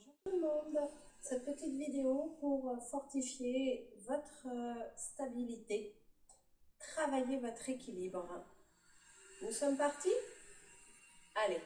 Bonjour tout le monde, cette petite vidéo pour fortifier votre stabilité, travailler votre équilibre. Nous sommes partis? Allez.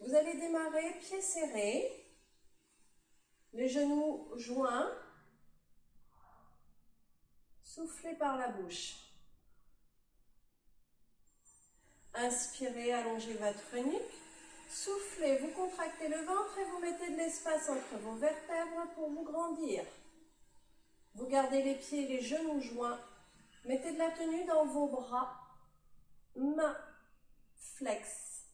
Vous allez démarrer pieds serrés, les genoux joints, soufflez par la bouche. Inspirez, allongez votre nuque. Soufflez, vous contractez le ventre et vous mettez de l'espace entre vos vertèbres pour vous grandir. Vous gardez les pieds et les genoux joints. Mettez de la tenue dans vos bras. Mains, flex.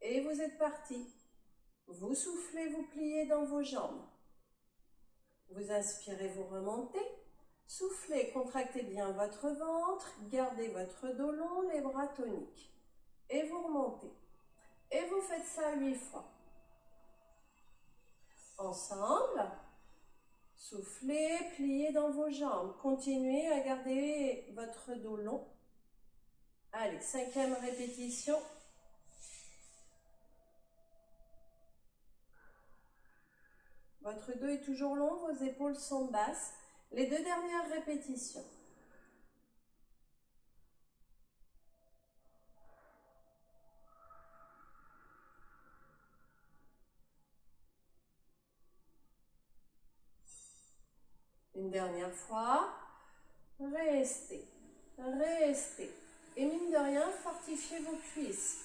Et vous êtes parti. Vous soufflez, vous pliez dans vos jambes. Vous inspirez, vous remontez. Soufflez, contractez bien votre ventre. Gardez votre dos long, les bras toniques. Et vous remontez. Et vous faites ça 8 fois. Ensemble, soufflez, pliez dans vos jambes. Continuez à garder votre dos long. Allez, 5e répétition. Votre dos est toujours long, vos épaules sont basses. Les 2 dernières répétitions. Une dernière fois. Restez, restez. Et mine de rien, fortifiez vos cuisses.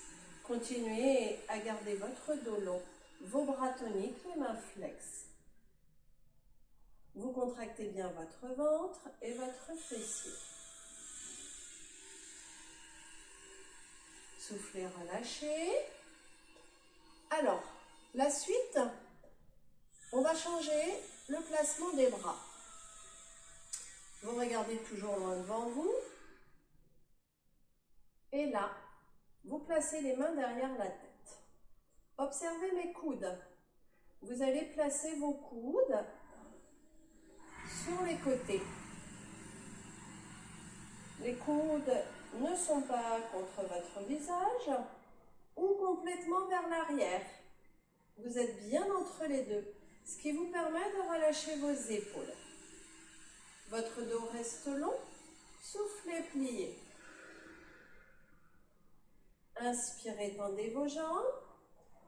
Continuez à garder votre dos long, vos bras toniques, les mains flex. Vous contractez bien votre ventre et votre fessier. Soufflez, relâchez. Alors, la suite, on va changer le placement des bras. Vous regardez toujours loin devant vous. Et là, vous placez les mains derrière la tête. Observez mes coudes. Vous allez placer vos coudes sur les côtés. Les coudes ne sont pas contre votre visage ou complètement vers l'arrière. Vous êtes bien entre les deux, ce qui vous permet de relâcher vos épaules. Votre dos reste long, soufflez, pliez. Inspirez, tendez vos jambes,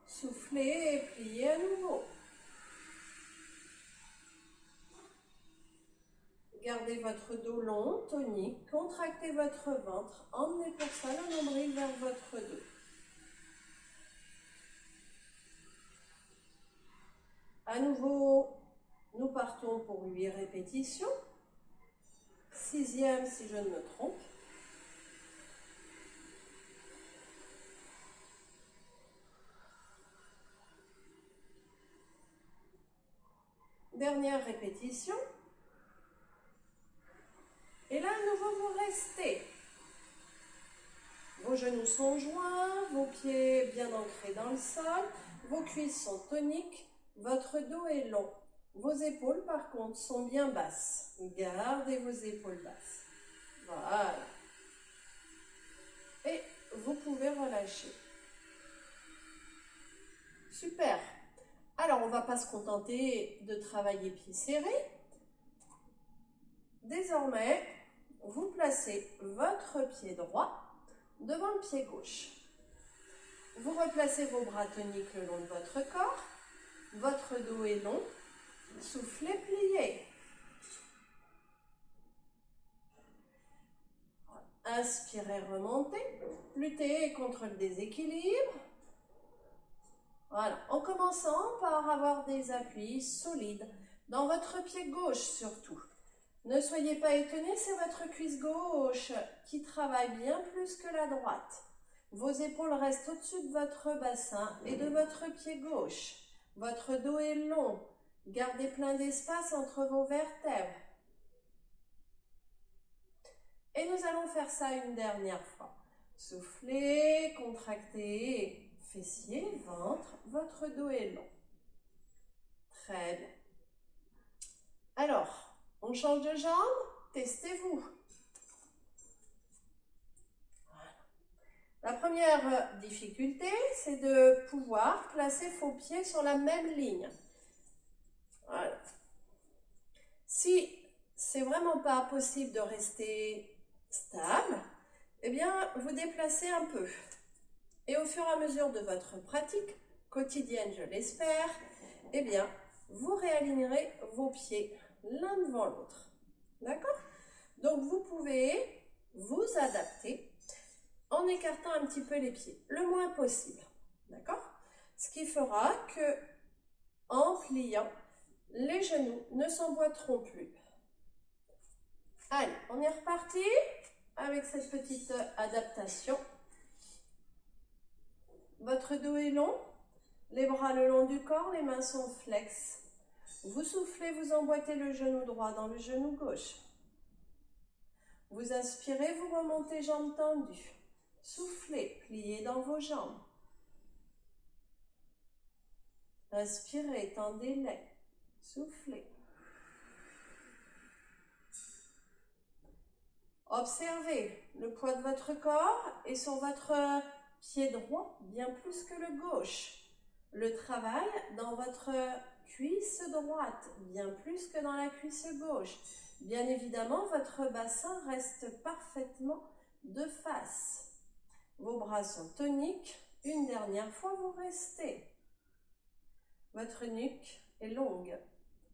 soufflez et pliez à nouveau. Gardez votre dos long, tonique, contractez votre ventre, emmenez pour ça le nombril vers votre dos. À nouveau, nous partons pour 8 répétitions. 6e si je ne me trompe. Dernière répétition. Et là, à nouveau, vous restez. Vos genoux sont joints, vos pieds bien ancrés dans le sol, vos cuisses sont toniques, votre dos est long. Vos épaules, par contre, sont bien basses. Gardez vos épaules basses. Voilà. Et vous pouvez relâcher. Super. Alors, on ne va pas se contenter de travailler pieds serrés. Désormais, vous placez votre pied droit devant le pied gauche. Vous replacez vos bras toniques le long de votre corps. Votre dos est long. Soufflez, pliez. Inspirez, remontez. Luttez contre le déséquilibre. Voilà, en commençant par avoir des appuis solides dans votre pied gauche surtout. Ne soyez pas étonnés, c'est votre cuisse gauche qui travaille bien plus que la droite. Vos épaules restent au-dessus de votre bassin et de votre pied gauche. Votre dos est long. Gardez plein d'espace entre vos vertèbres. Et nous allons faire ça une dernière fois. Soufflez, contractez, fessiers, ventre, votre dos est long. Très bien. Alors, on change de jambe, testez-vous. Voilà. La première difficulté, c'est de pouvoir placer vos pieds sur la même ligne. Voilà. Si c'est vraiment pas possible de rester stable, eh bien, vous déplacez un peu. Et au fur et à mesure de votre pratique quotidienne, je l'espère, eh bien, vous réalignerez vos pieds l'un devant l'autre. D'accord? Donc, vous pouvez vous adapter en écartant un petit peu les pieds, le moins possible. D'accord? Ce qui fera que, en pliant, les genoux ne s'emboîteront plus. Allez, on est reparti avec cette petite adaptation. Votre dos est long, les bras le long du corps, les mains sont flexes. Vous soufflez, vous emboîtez le genou droit dans le genou gauche. Vous inspirez, vous remontez jambes tendues. Soufflez, pliez dans vos jambes. Inspirez, tendez-les. Soufflez. Observez le poids de votre corps et sur votre pied droit, bien plus que le gauche. Le travail dans votre cuisse droite, bien plus que dans la cuisse gauche. Bien évidemment, votre bassin reste parfaitement de face. Vos bras sont toniques. Une dernière fois, vous restez. Votre nuque est longue.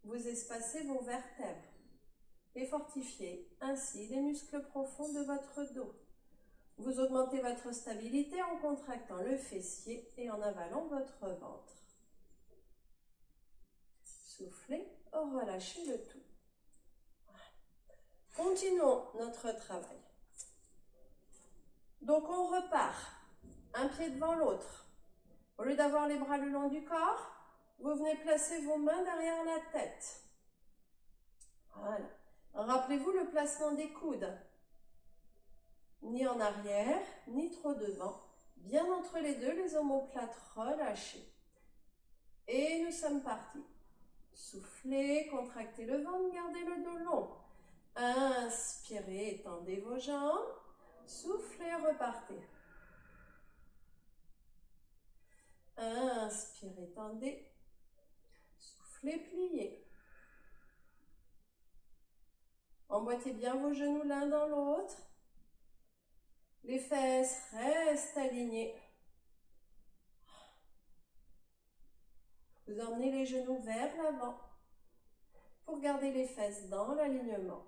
Vous espacez vos vertèbres et fortifiez ainsi les muscles profonds de votre dos. Vous augmentez votre stabilité en contractant le fessier et en avalant votre ventre. Soufflez, relâchez le tout. Continuons notre travail. Donc on repart, un pied devant l'autre. Au lieu d'avoir les bras le long du corps, vous venez placer vos mains derrière la tête. Voilà. Rappelez-vous le placement des coudes. Ni en arrière, ni trop devant. Bien entre les deux, les omoplates relâchées. Et nous sommes partis. Soufflez, contractez le ventre, gardez le dos long. Inspirez, étendez vos jambes. Soufflez, repartez. Inspirez, tendez. Soufflez, pliez. Emboîtez bien vos genoux l'un dans l'autre. Les fesses restent alignées. Vous emmenez les genoux vers l'avant pour garder les fesses dans l'alignement.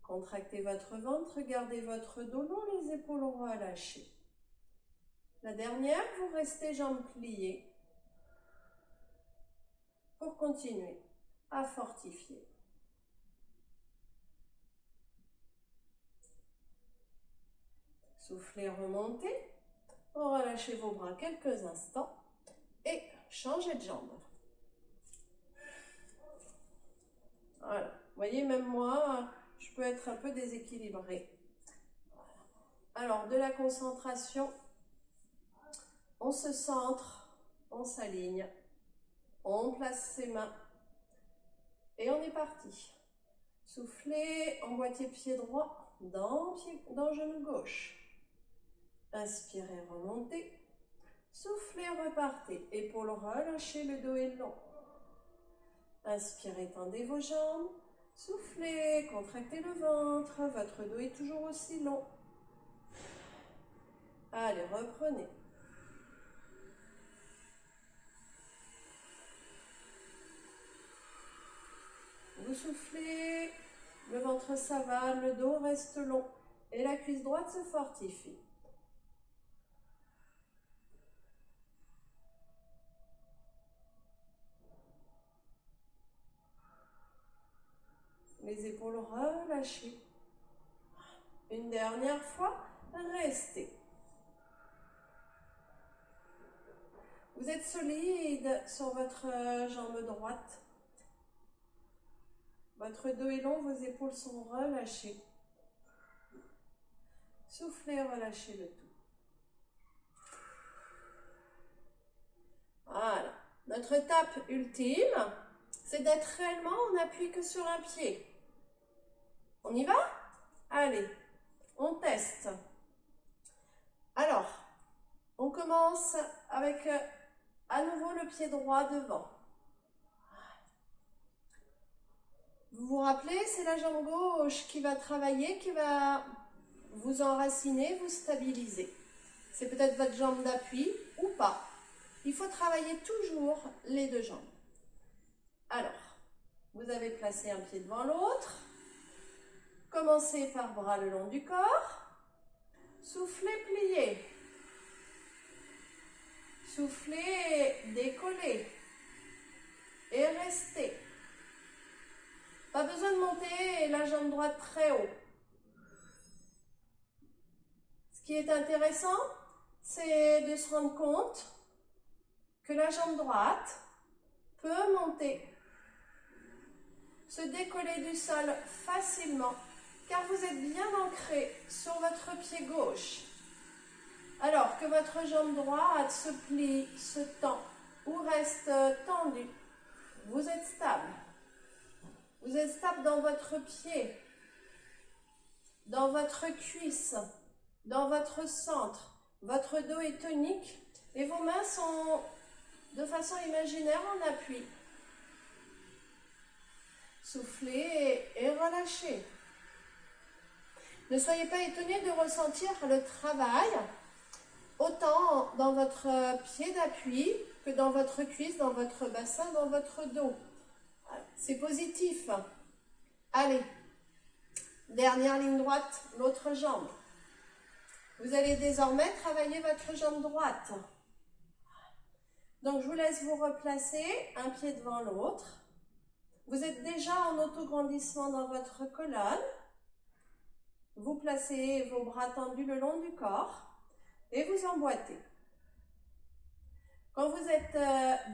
Contractez votre ventre, gardez votre dos long, les épaules relâchées. La dernière, vous restez jambes pliées pour continuer à fortifier. Soufflez, remontez, relâchez vos bras quelques instants et changez de jambe. Voilà, vous voyez, même moi, je peux être un peu déséquilibrée. Alors, de la concentration, on se centre, on s'aligne, on place ses mains et on est parti. Soufflez, emboîtez pied droit dans genou gauche. Inspirez, remontez. Soufflez, repartez. Épaules relâchées, le dos est long. Inspirez, tendez vos jambes. Soufflez, contractez le ventre. Votre dos est toujours aussi long. Allez, reprenez. Vous soufflez, le ventre s'avale, le dos reste long et la cuisse droite se fortifie. Les épaules relâchées. Une dernière fois, restez. Vous êtes solide sur votre jambe droite. Votre dos est long, vos épaules sont relâchées. Soufflez, relâchez le tout. Voilà. Notre étape ultime, c'est d'être réellement en appui que sur un pied. On y va? Allez, on teste. Alors, On commence avec à nouveau le pied droit devant. Vous vous rappelez, c'est la jambe gauche qui va travailler, qui va vous enraciner, vous stabiliser. C'est peut-être votre jambe d'appui ou pas. Il faut travailler toujours les deux jambes. Alors, vous avez placé un pied devant l'autre. Commencez par bras le long du corps. Soufflez, pliez. Soufflez, décollez. Et restez. Pas besoin de monter la jambe droite très haut. Ce qui est intéressant, c'est de se rendre compte que la jambe droite peut monter, se décoller du sol facilement, car vous êtes bien ancré sur votre pied gauche. Alors que votre jambe droite se plie, se tend ou reste tendue, vous êtes stable. Vous êtes stable dans votre pied, dans votre cuisse, dans votre centre. Votre dos est tonique et vos mains sont de façon imaginaire en appui. Soufflez et relâchez. Ne soyez pas étonnés de ressentir le travail autant dans votre pied d'appui que dans votre cuisse, dans votre bassin, dans votre dos. C'est positif. Allez, dernière ligne droite, l'autre jambe. Vous allez désormais travailler votre jambe droite. Donc, je vous laisse vous replacer, un pied devant l'autre. Vous êtes déjà en autograndissement dans votre colonne. Vous placez vos bras tendus le long du corps et vous emboîtez. Quand vous êtes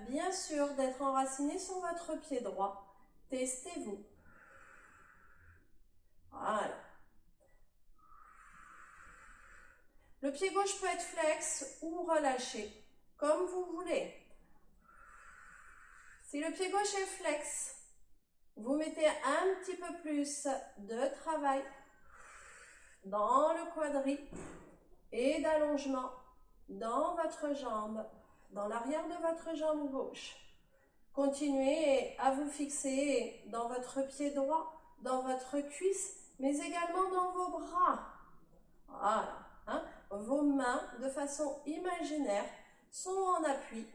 bien sûr d'être enraciné sur votre pied droit, testez-vous. Voilà. Le pied gauche peut être flex ou relâché, comme vous voulez. Si le pied gauche est flex, vous mettez un petit peu plus de travail dans le quadri et d'allongement dans votre jambe, dans l'arrière de votre jambe gauche. Continuez à vous fixer dans votre pied droit, dans votre cuisse, mais également dans vos bras. Voilà. Hein? Vos mains, de façon imaginaire, sont en appui.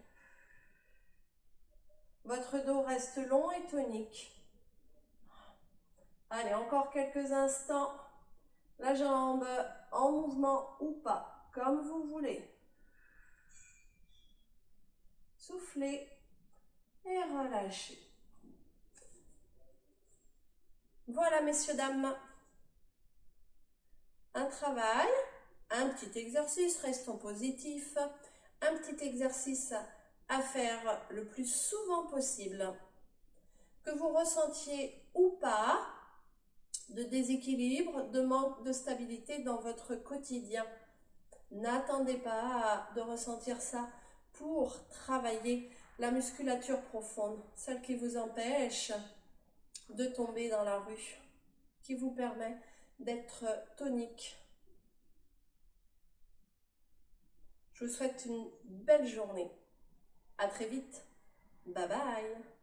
Votre dos reste long et tonique. Allez, encore quelques instants. La jambe en mouvement ou pas, comme vous voulez. Soufflez et relâchez. Voilà, messieurs, dames. Un travail, un petit exercice, restons positifs. Un petit exercice à faire le plus souvent possible. Que vous ressentiez ou pas de déséquilibre, de manque de stabilité dans votre quotidien. N'attendez pas de ressentir ça pour travailler la musculature profonde, celle qui vous empêche de tomber dans la rue, qui vous permet d'être tonique. Je vous souhaite une belle journée. À très vite. Bye bye.